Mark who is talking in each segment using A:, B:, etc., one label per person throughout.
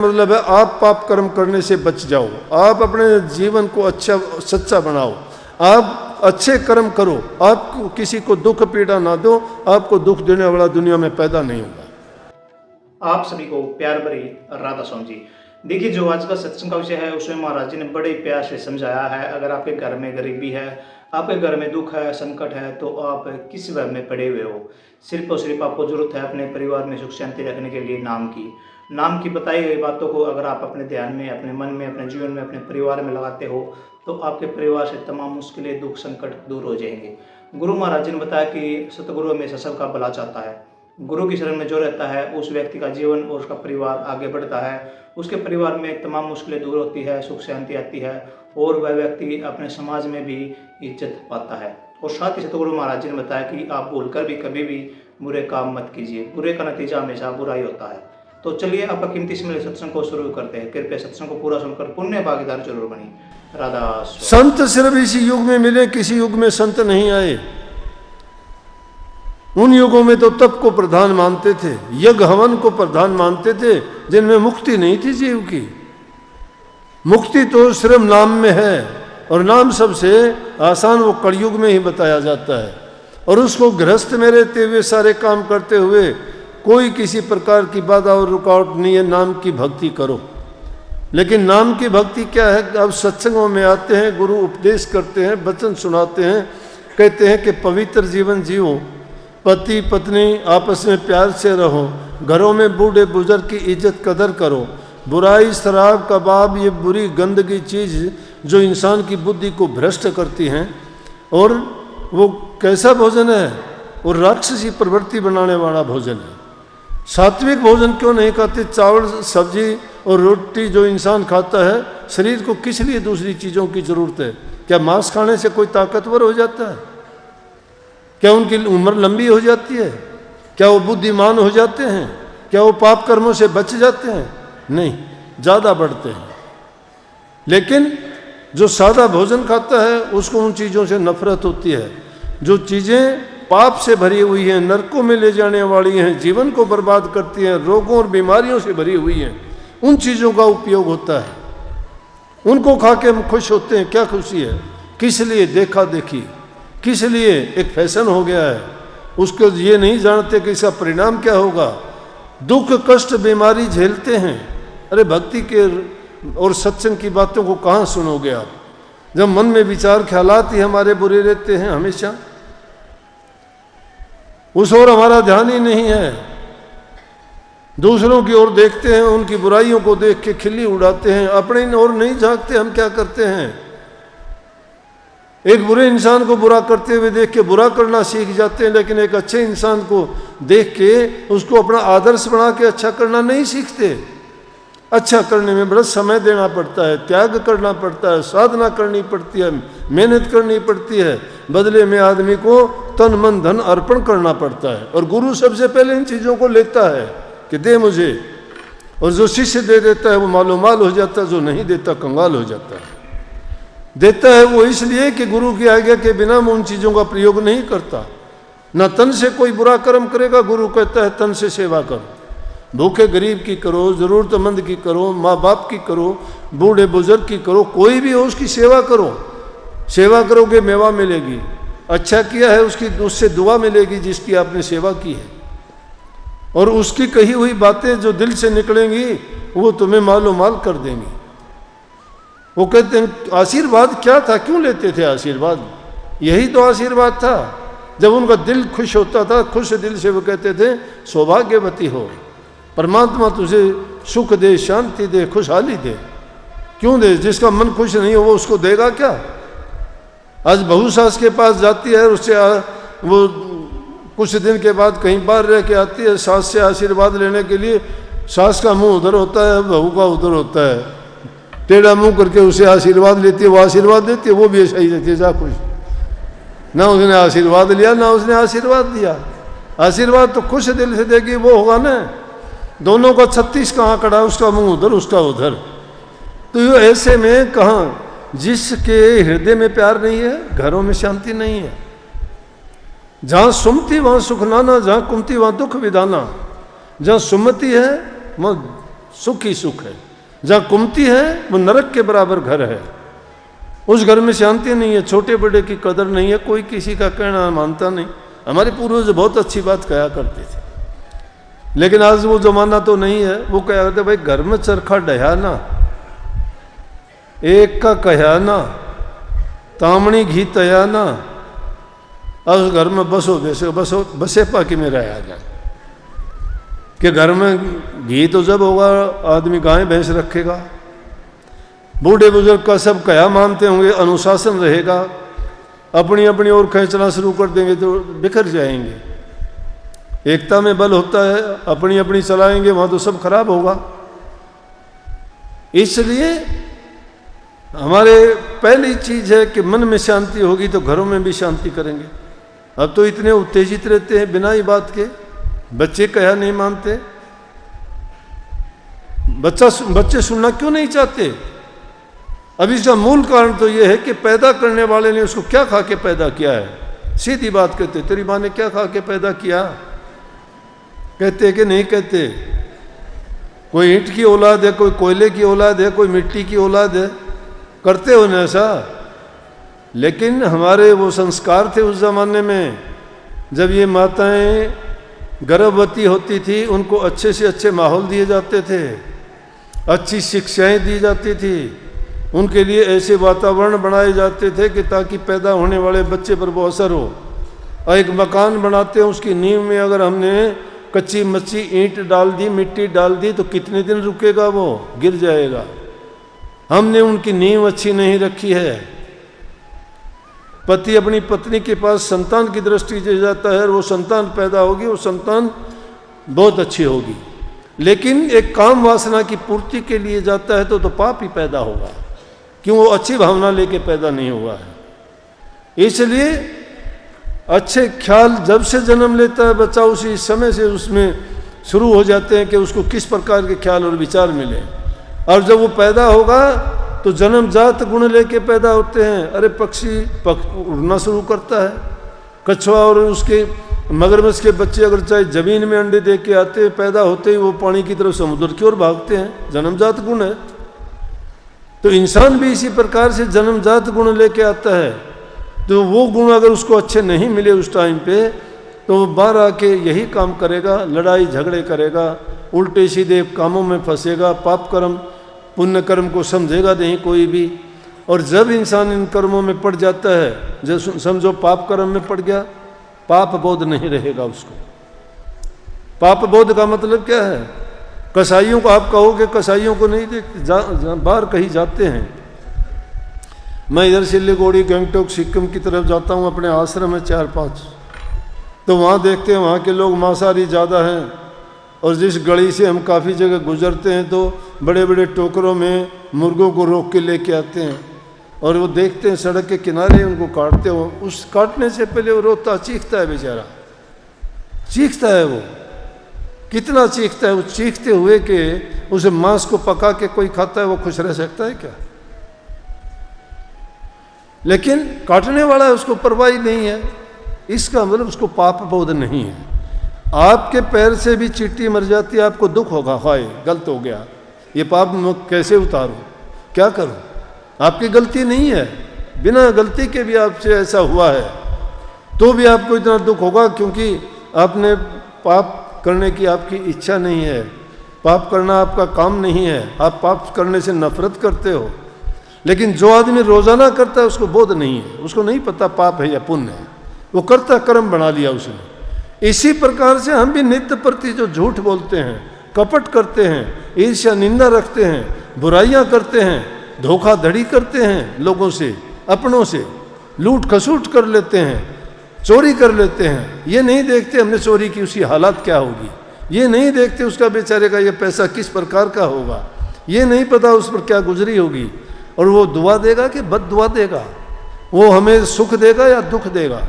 A: मतलब है आप पाप कर्म करने से बच जाओ, आप अपने जीवन को अच्छा सच्चा बनाओ, आप अच्छे कर्म करो, आप किसी को दुख पीड़ा ना दो, आपको दुख देने वाला दुनिया में पैदा नहीं होगा।
B: आप सभी को प्यार भरी राधा स्वामी जी। देखिए, जो आज का सत्संग का विषय है उसमें महाराज जी ने बड़े प्यार से समझाया है। अगर आपके घर में गरीबी है, आपके घर में दुख है, संकट है, तो आप किस वह में पड़े हुए हो, सिर्फ और सिर्फ आपको जरूरत है अपने परिवार में सुख शांति रखने के लिए नाम की बताई गई बातों को अगर आप अपने ध्यान में, अपने मन में, अपने जीवन में, अपने परिवार में लगाते हो तो आपके परिवार से तमाम मुश्किलें, दुख, संकट दूर हो जाएंगे। गुरु महाराज जी ने बताया कि सतगुरु हमेशा सबका भला चाहता है। गुरु की शरण में जो रहता है उस व्यक्ति का जीवन और उसका परिवार आगे बढ़ता है, उसके परिवार में तमाम मुश्किलें दूर होती है, सुख शांति आती है और वह व्यक्ति अपने समाज में भी इज्जत पाता है। और साथ ही सतगुरु महाराज जी ने बताया कि आप भूलकर भी कभी भी बुरे काम मत कीजिए, बुरे का नतीजा हमेशा बुरा ही होता है। तो चलिए आपका कीमती समय सत्संग को शुरू करते हैं। कृपया सत्संग को पूरा सुनकर पुण्य भागीदार जरूर बनी। राधा
A: संत सिर्फ इसी युग में मिले, किसी युग में संत नहीं आए। उन युगों में तो तप को प्रधान मानते थे, यज्ञ हवन को प्रधान मानते थे, जिनमें मुक्ति नहीं थी जीव की। मुक्ति तो सिर्फ नाम में है और नाम सबसे आसान वो कलयुग में ही बताया जाता है। और उसको गृहस्थ में रहते हुए सारे काम करते हुए कोई किसी प्रकार की बाधा और रुकावट नहीं है। नाम की भक्ति करो, लेकिन नाम की भक्ति क्या है? अब सत्संगों में आते हैं, गुरु उपदेश करते हैं, वचन सुनाते हैं, कहते हैं कि पवित्र जीवन जियो, पति पत्नी आपस में प्यार से रहो, घरों में बूढ़े बुजुर्ग की इज्जत कदर करो, बुराई शराब कबाब ये बुरी गंदगी चीज़ जो इंसान की बुद्धि को भ्रष्ट करती हैं। और वो कैसा भोजन है? वो राक्षसी प्रवृत्ति बनाने वाला भोजन है। सात्विक भोजन क्यों नहीं खाते? चावल सब्जी और रोटी जो इंसान खाता है, शरीर को किस लिए दूसरी चीज़ों की जरूरत है? क्या मांस खाने से कोई ताकतवर हो जाता है? क्या उनकी उम्र लंबी हो जाती है? क्या वो बुद्धिमान हो जाते हैं? क्या वो पाप कर्मों से बच जाते हैं? नहीं, ज़्यादा बढ़ते हैं। लेकिन जो सादा भोजन खाता है उसको उन चीज़ों से नफरत होती है। जो चीज़ें पाप से भरी हुई हैं, नरकों में ले जाने वाली हैं, जीवन को बर्बाद करती हैं, रोगों और बीमारियों से भरी हुई हैं, उन चीज़ों का उपयोग होता है। उनको खा के हम खुश होते हैं। क्या खुशी है? किस लिए? देखा देखी। किस लिए? एक फैशन हो गया है। उसको ये नहीं जानते कि इसका परिणाम क्या होगा। दुख कष्ट बीमारी झेलते हैं। अरे भक्ति के और सत्संग की बातों को कहाँ सुनोगे आप, जब मन में विचार ख्यालात ही हमारे बुरे रहते हैं हमेशा। उस ओर हमारा ध्यान ही नहीं है। दूसरों की ओर देखते हैं, उनकी बुराइयों को देख के खिल्ली उड़ाते हैं, अपने ओर नहीं झांकते। हम क्या करते हैं? एक बुरे इंसान को बुरा करते हुए देख के बुरा करना सीख जाते हैं, लेकिन एक अच्छे इंसान को देख के उसको अपना आदर्श बना के अच्छा करना नहीं सीखते। अच्छा करने में बड़ा समय देना पड़ता है, त्याग करना पड़ता है, साधना करनी पड़ती है, मेहनत करनी पड़ती है। बदले में आदमी को तन मन धन अर्पण करना पड़ता है। और गुरु सबसे पहले इन चीज़ों को लेता है कि दे मुझे। और जो शिष्य दे देता है वो मालो माल हो जाता है, जो नहीं देता कंगाल हो जाता है। देता है वो इसलिए कि गुरु की आज्ञा के बिना मैं उन चीज़ों का प्रयोग नहीं करता। न तन से कोई बुरा कर्म करेगा। गुरु कहता है तन से सेवा करो, भूखे गरीब की करो, ज़रूरतमंद की करो, माँ बाप की करो, बूढ़े बुजुर्ग की करो, कोई भी हो उसकी सेवा करो। सेवा करोगे मेवा मिलेगी। अच्छा किया है उससे दुआ मिलेगी जिसकी आपने सेवा की है। और उसकी कही हुई बातें जो दिल से निकलेंगी वो तुम्हें मालो माल कर देंगी। वो कहते हैं आशीर्वाद क्या था, क्यों लेते थे आशीर्वाद? यही तो आशीर्वाद था। जब उनका दिल खुश होता था, खुश दिल से वो कहते थे सौभाग्यवती हो, परमात्मा तुझे सुख दे, शांति दे, खुशहाली दे। क्यों दे? जिसका मन खुश नहीं हो वो उसको देगा क्या? आज बहू सास के पास जाती है, उससे वो कुछ दिन के बाद कहीं बाहर रह के आती है, सास से आशीर्वाद लेने के लिए। सास का मुंह उधर होता है, बहू का उधर होता है, टेढ़ा मुंह करके उसे आशीर्वाद लेती है। वो आशीर्वाद देती है, वो भी ऐसा ही देती है, जा खुश। ना उसने आशीर्वाद लिया ना उसने आशीर्वाद दिया। आशीर्वाद तो खुश दिल से देगी वो होगा ना। दोनों का 36 का आंकड़ा, उसका मुंह उधर उसका उधर। तो ये ऐसे में कहाँ, जिसके हृदय में प्यार नहीं है घरों में शांति नहीं है। जहाँ सुमति वहाँ सुख नाना, जहाँ कुमति वहाँ दुख विदाना। जहाँ सुमति है वहाँ सुख ही सुख है। जहाँ कुमति है वो नरक के बराबर घर है। उस घर में शांति नहीं है, छोटे बड़े की कदर नहीं है, कोई किसी का कहना मानता नहीं। हमारे पूर्वज बहुत अच्छी बात कहा करते थे, लेकिन आज वो जमाना तो नहीं है। वो कहा करते भाई घर में चरखा डहा ना, एक का कहा ना, तामणी घी तया ना, उस घर में बसे पाकि में रहा जाए। कि घर में घी तो जब होगा आदमी गाय भैंस रखेगा, बूढ़े बुजुर्ग का सब कहा मानते होंगे, अनुशासन रहेगा, अपनी अपनी ओर खींचना शुरू कर देंगे तो बिखर जाएंगे। एकता में बल होता है, अपनी अपनी चलाएंगे वहां तो सब खराब होगा। इसलिए हमारे पहली चीज है कि मन में शांति होगी तो घरों में भी शांति करेंगे। अब तो इतने उत्तेजित रहते हैं बिना ही बात के, बच्चे कहा नहीं मानते। बच्चे सुनना क्यों नहीं चाहते? अब इसका मूल कारण तो यह है कि पैदा करने वाले ने उसको क्या खा के पैदा किया है। सीधी बात कहते, तेरी माँ ने क्या खा के पैदा किया? कहते कि नहीं कहते? कोई ईंट की औलाद है, कोई कोयले की औलाद है, कोई मिट्टी की औलाद है, करते हो ना ऐसा। लेकिन हमारे वो संस्कार थे उस जमाने में, जब ये माताएं गर्भवती होती थी उनको अच्छे से अच्छे माहौल दिए जाते थे, अच्छी शिक्षाएं दी जाती थी, उनके लिए ऐसे वातावरण बनाए जाते थे कि ताकि पैदा होने वाले बच्चे पर वो असर हो। और एक मकान बनाते हैं, उसकी नींव में अगर हमने कच्ची मच्ची ईंट डाल दी, मिट्टी डाल दी तो कितने दिन रुकेगा? वो गिर जाएगा। हमने उनकी नींव अच्छी नहीं रखी है। पति अपनी पत्नी के पास संतान की दृष्टि से जाता है और वो संतान पैदा होगी, वो संतान बहुत अच्छी होगी, लेकिन एक काम वासना की पूर्ति के लिए जाता है तो पाप ही पैदा होगा। क्यों? वो अच्छी भावना लेके पैदा नहीं हुआ है। इसलिए अच्छे ख्याल जब से जन्म लेता है बच्चा, उसी समय से उसमें शुरू हो जाते हैं कि उसको किस प्रकार के ख्याल और विचार मिले। और जब वो पैदा होगा तो जन्मजात गुण लेके पैदा होते हैं। अरे पक्षी उड़ना शुरू करता है, कछुआ और उसके मगरमच्छ के बच्चे अगर चाहे जमीन में अंडे दे के आते हैं, पैदा होते ही वो पानी की तरफ समुद्र की ओर भागते हैं, जन्मजात गुण है। तो इंसान भी इसी प्रकार से जन्मजात गुण लेके आता है। तो वो गुण अगर उसको अच्छे नहीं मिले उस टाइम पे तो वो बाहर आके यही काम करेगा, लड़ाई झगड़े करेगा, उल्टे सीधे कामों में फंसेगा, पाप कर्म पुण्य कर्म को समझेगा नहीं कोई भी। और जब इंसान इन कर्मों में पड़ जाता है, जब समझो पाप कर्म में पड़ गया, पाप बोध नहीं रहेगा उसको। पाप बोध का मतलब क्या है? कसाईयों को आप कहोगे, कसाईयों को नहीं देखते, बाहर कहीं जाते हैं। मैं इधर सिल्लीगुड़ी गंगटोक सिक्किम की तरफ जाता हूँ, अपने आश्रम में 4-5, तो वहाँ देखते हैं वहाँ के लोग मांसाहारी ज़्यादा हैं। और जिस गली से हम काफ़ी जगह गुजरते हैं तो बड़े बड़े टोकरों में मुर्गों को रोक के लेके आते हैं और वो देखते हैं सड़क के किनारे, उनको काटते हो। उस काटने से पहले वो रोता चीखता है, बेचारा चीखता है। वो कितना चीखता है? वो चीखते हुए कि उस मांस को पका के कोई खाता है, वो खुश रह सकता है क्या? लेकिन काटने वाला है, उसको परवाही नहीं है। इसका मतलब उसको पाप बोध नहीं है। आपके पैर से भी चींटी मर जाती है, आपको दुख होगा, हाय गलत हो गया, ये पाप मैं कैसे उतारूं, क्या करूं? आपकी गलती नहीं है, बिना गलती के भी आपसे ऐसा हुआ है तो भी आपको इतना दुख होगा, क्योंकि आपने पाप करने की आपकी इच्छा नहीं है, पाप करना आपका काम नहीं है, आप पाप करने से नफरत करते हो। लेकिन जो आदमी रोजाना करता है उसको बोध नहीं है, उसको नहीं पता पाप है या पुण्य है, वो करता कर्म बना लिया उसने। इसी प्रकार से हम भी नित्य प्रति जो झूठ बोलते हैं, कपट करते हैं, ईर्ष्या निंदा रखते हैं, बुराइयां करते हैं, धोखाधड़ी करते हैं लोगों से, अपनों से लूट खसूट कर लेते हैं, चोरी कर लेते हैं। ये नहीं देखते हमने चोरी की उसकी हालत क्या होगी, ये नहीं देखते उसका बेचारे का ये पैसा किस प्रकार का होगा, ये नहीं पता उस पर क्या गुजरी होगी, और वो दुआ देगा कि बद दुआ देगा, वो हमें सुख देगा या दुख देगा।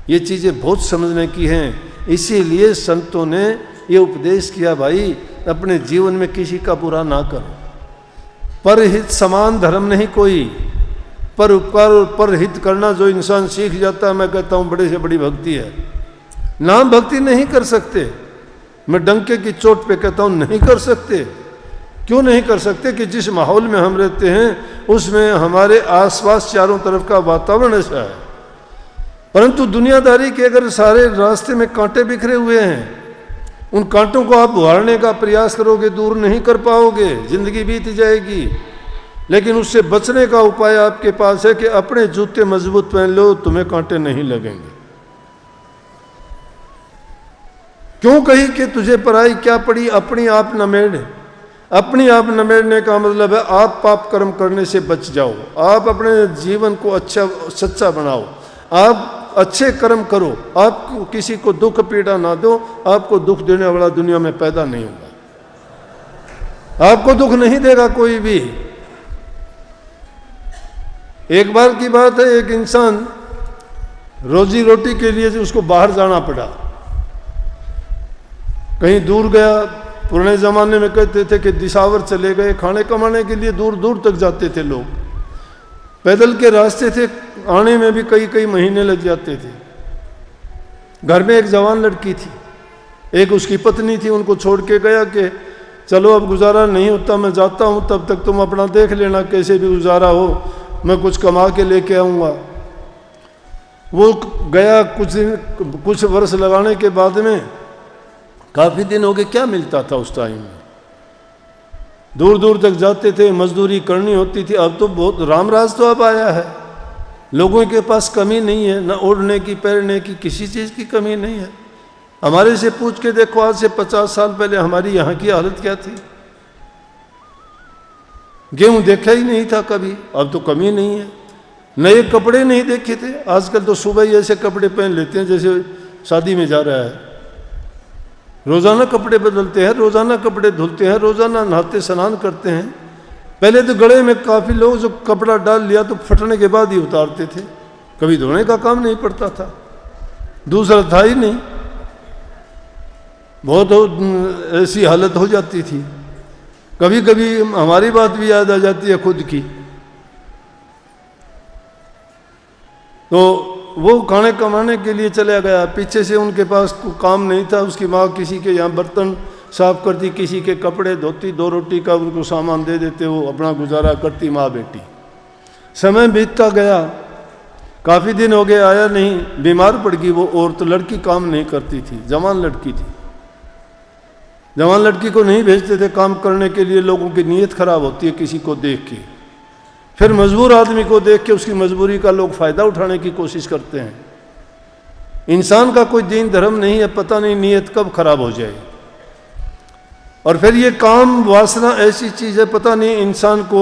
A: ये चीज़ें बहुत समझने की हैं। इसीलिए संतों ने ये उपदेश किया, भाई अपने जीवन में किसी का बुरा ना करो। परहित समान धर्म नहीं कोई, पर उपकार और परहित करना जो इंसान सीख जाता है, मैं कहता हूँ बड़े से बड़ी भक्ति है। नाम भक्ति नहीं कर सकते, मैं डंके की चोट पे कहता हूँ नहीं कर सकते, क्यों नहीं कर सकते कि जिस माहौल में हम रहते हैं उसमें हमारे आसपास चारों तरफ का वातावरण ऐसा है। परंतु दुनियादारी के अगर सारे रास्ते में कांटे बिखरे हुए हैं, उन कांटों को आप उभारने का प्रयास करोगे, दूर नहीं कर पाओगे, जिंदगी बीत जाएगी। लेकिन उससे बचने का उपाय आपके पास है कि अपने जूते मजबूत पहन लो, तुम्हें कांटे नहीं लगेंगे। क्यों कही कि तुझे पराई क्या पड़ी, अपनी आप नमेड़। अपनी आप नमेड़ने का मतलब है आप पाप कर्म करने से बच जाओ, आप अपने जीवन को अच्छा सच्चा बनाओ, आप अच्छे कर्म करो, आप किसी को दुख पीड़ा ना दो। आपको दुख देने वाला दुनिया में पैदा नहीं होगा, आपको दुख नहीं देगा कोई भी। एक बार की बात है, एक इंसान रोजी रोटी के लिए उसको बाहर जाना पड़ा, कहीं दूर गया। पुराने ज़माने में कहते थे कि दिशावर चले गए, खाने कमाने के लिए दूर दूर तक जाते थे लोग, पैदल के रास्ते थे, आने में भी कई कई महीने लग जाते थे। घर में एक जवान लड़की थी, एक उसकी पत्नी थी, उनको छोड़ के गया कि चलो अब गुजारा नहीं होता, मैं जाता हूँ, तब तक तुम अपना देख लेना, कैसे भी गुजारा हो, मैं कुछ कमा के लेके आऊँगा। वो गया, कुछ वर्ष लगाने के बाद में काफ़ी दिन हो गए, क्या मिलता था उस टाइम में, दूर दूर तक जाते थे, मजदूरी करनी होती थी। अब तो बहुत रामराज तो अब आया है, लोगों के पास कमी नहीं है, न ओढ़ने की पहनने की किसी चीज़ की कमी नहीं है। हमारे से पूछ के देखो, आज से 50 साल पहले हमारी यहाँ की हालत क्या थी, गेहूँ देखा ही नहीं था कभी, अब तो कमी नहीं है। नए कपड़े नहीं देखे थे, आजकल तो सुबह ही ऐसे कपड़े पहन लेते हैं जैसे शादी में जा रहा है। रोज़ाना कपड़े बदलते हैं, रोज़ाना कपड़े धुलते हैं, रोज़ाना नहाते स्नान करते हैं। पहले तो गले में काफ़ी लोग जो कपड़ा डाल लिया तो फटने के बाद ही उतारते थे, कभी धोने का काम नहीं पड़ता था, दूसरा था ही नहीं। बहुत ऐसी हालत हो जाती थी। कभी कभी हमारी बात भी याद आ जाती है खुद की। तो वो खाने कमाने के लिए चला गया, पीछे से उनके पास काम नहीं था, उसकी माँ किसी के यहाँ बर्तन साफ करती, किसी के कपड़े धोती, 2 रोटी का उनको सामान दे देते, वो अपना गुजारा करती माँ बेटी। समय बीतता गया, काफ़ी दिन हो गए, आया नहीं, बीमार पड़ गई वो औरत। लड़की काम नहीं करती थी, जवान लड़की थी, जवान लड़की को नहीं भेजते थे काम करने के लिए, लोगों की नीयत खराब होती है किसी को देख के। फिर मजबूर आदमी को देख के उसकी मजबूरी का लोग फ़ायदा उठाने की कोशिश करते हैं। इंसान का कोई दीन धर्म नहीं है, पता नहीं नीयत कब खराब हो जाए। और फिर ये काम वासना ऐसी चीज़ है, पता नहीं इंसान को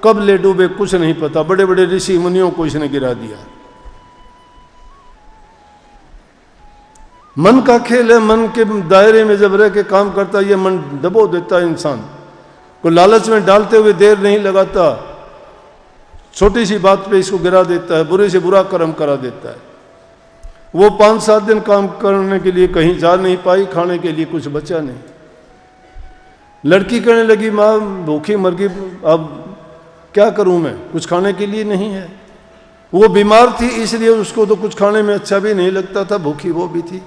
A: कब ले डूबे, कुछ नहीं पता। बड़े बड़े ऋषि मुनियों को इसने गिरा दिया। मन का खेल है, मन के दायरे में जब रह के काम करता है, ये मन दबो देता है इंसान को, लालच में डालते हुए देर नहीं लगाता, छोटी सी बात पे इसको गिरा देता है, बुरे से बुरा कर्म करा देता है। वो 5-7 दिन काम करने के लिए कहीं जा नहीं पाई, खाने के लिए कुछ बचा नहीं। लड़की कहने लगी, माँ भूखी मर गई, अब क्या करूं मैं, कुछ खाने के लिए नहीं है। वो बीमार थी इसलिए उसको तो कुछ खाने में अच्छा भी नहीं लगता था, भूखी वो भी थी।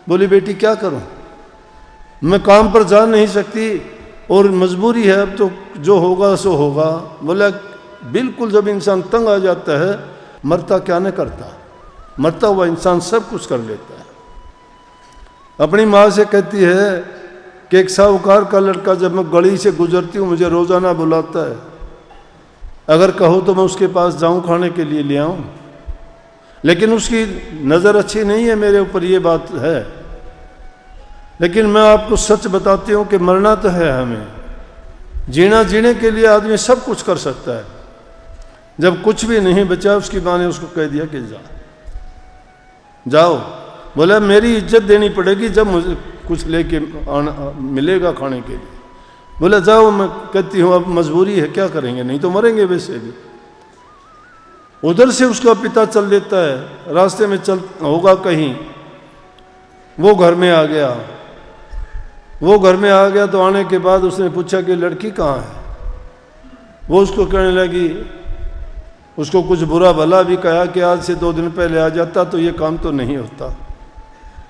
A: बोली, बेटी क्या करूं, मैं काम पर जा नहीं सकती और मजबूरी है, अब तो जो होगा सो होगा। बोला, बिल्कुल जब इंसान तंग आ जाता है, मरता क्या न करता, मरता हुआ इंसान सब कुछ कर लेता है। अपनी माँ से कहती है कि एक साहूकार का लड़का जब मैं गली से गुजरती हूँ मुझे रोज़ाना बुलाता है, अगर कहो तो मैं उसके पास जाऊँ खाने के लिए ले आऊँ, लेकिन उसकी नज़र अच्छी नहीं है मेरे ऊपर, ये बात है। लेकिन मैं आपको सच बताती हूँ कि मरना तो है हमें, जीने के लिए आदमी सब कुछ कर सकता है। जब कुछ भी नहीं बचा, उसकी माँ ने उसको कह दिया कि जाओ। बोला, मेरी इज्जत देनी पड़ेगी जब मुझे कुछ लेके आना मिलेगा खाने के लिए। बोला, जाओ, मैं कहती हूँ अब मजबूरी है, क्या करेंगे, नहीं तो मरेंगे वैसे भी। उधर से उसका पिता चल देता है, रास्ते में चल होगा कहीं, वो घर में आ गया। वो घर में आ गया तो आने के बाद उसने पूछा कि लड़की कहाँ है। वो उसको कहने लगी, उसको कुछ बुरा भला भी कहा कि आज से 2 दिन पहले आ जाता तो ये काम तो नहीं होता।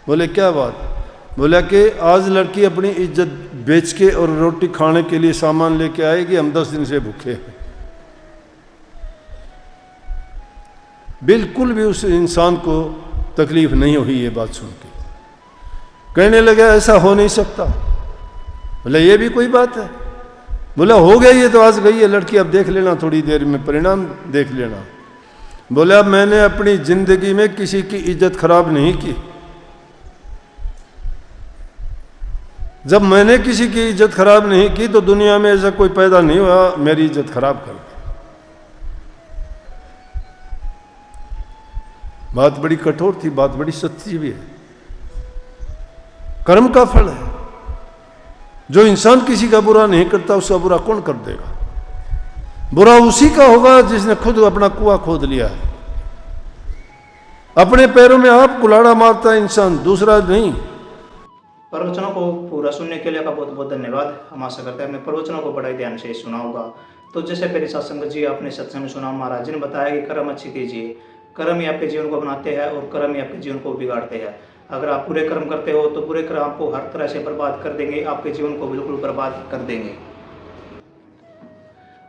A: बोले, क्या बात। बोला कि आज लड़की अपनी इज्जत बेच के और रोटी खाने के लिए सामान लेके आए कि हम 10 दिन से भूखे हैं। बिल्कुल भी उस इंसान को तकलीफ नहीं हुई ये बात सुन के। कहने लगा ऐसा हो नहीं सकता। बोला ये भी कोई बात है? बोला हो गया, ये तो आज गई है लड़की, अब देख लेना थोड़ी देर में परिणाम देख लेना। बोला मैंने अपनी जिंदगी में किसी की इज्जत खराब नहीं की। जब मैंने किसी की इज्जत खराब नहीं की तो दुनिया में ऐसा कोई पैदा नहीं हुआ मेरी इज्जत खराब कर। बात बड़ी कठोर थी, बात बड़ी सच्ची भी है। कर्म का फल है। जो इंसान किसी का बुरा नहीं करता उसका बुरा कौन कर देगा? बुरा उसी का होगा जिसने खुद अपना कुआं खोद लिया है। अपने पैरों में आप कुल्हाड़ा मारता है इंसान, दूसरा नहीं।
B: प्रवचनों को पूरा सुनने के लिए आपका बहुत बहुत धन्यवाद। हम आशा करते हैं हमने प्रवचनों को बड़े ध्यान से सुना होगा। तो जैसे पहले सत्संग जी आपने सत्संग में सुना, महाराज जी ने बताया कि कर्म अच्छी कीजिए। कर्म ही आपके जीवन को बनाते हैं और कर्म ही आपके जीवन को बिगाड़ते हैं। अगर आप बुरे कर्म करते हो तो बुरे कर्म आपको हर तरह से बर्बाद कर देंगे, आपके जीवन को बिल्कुल बर्बाद कर देंगे।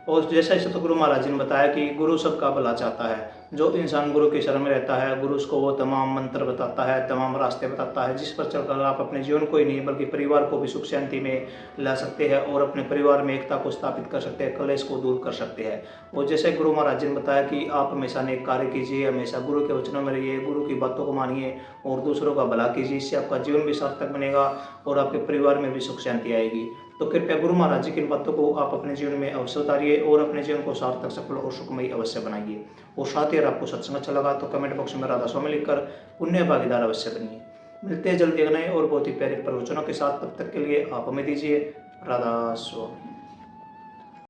B: और जैसा सतगुरु महाराज जी ने बताया कि गुरु सबका भला चाहता है। जो इंसान गुरु के शरण में रहता है, गुरु उसको वो तमाम मंत्र बताता है, तमाम रास्ते बताता है, जिस पर चलकर आप अपने जीवन को ही नहीं बल्कि परिवार को भी सुख शांति में ला सकते हैं और अपने परिवार में एकता को स्थापित कर सकते हैं, कलेश को दूर कर सकते हैं। और जैसे गुरु महाराज जी ने बताया कि आप हमेशा नेक कार्य कीजिए, हमेशा गुरु के वचनों में रहिए, गुरु की बातों को मानिए और दूसरों का भला कीजिए। इससे आपका जीवन भी सार्थक बनेगा और आपके परिवार में भी सुख शांति आएगी। तो कृपया गुरु महाराज जी की इन बातों को आप अपने जीवन में अवश्य उतारिए और अपने जीवन को सार्थक, सफल और सुखमयी अवश्य बनाइए। और साथ ही अगर आपको सत्संग अच्छा लगा तो कमेंट बॉक्स में राधा स्वामी लिखकर पुण्य भागीदार अवश्य बनिए। मिलते हैं जल्दी एक नए और बहुत ही प्यारे प्रवचनों के साथ। तब तक के लिए आप हमें दीजिए राधा स्वामी।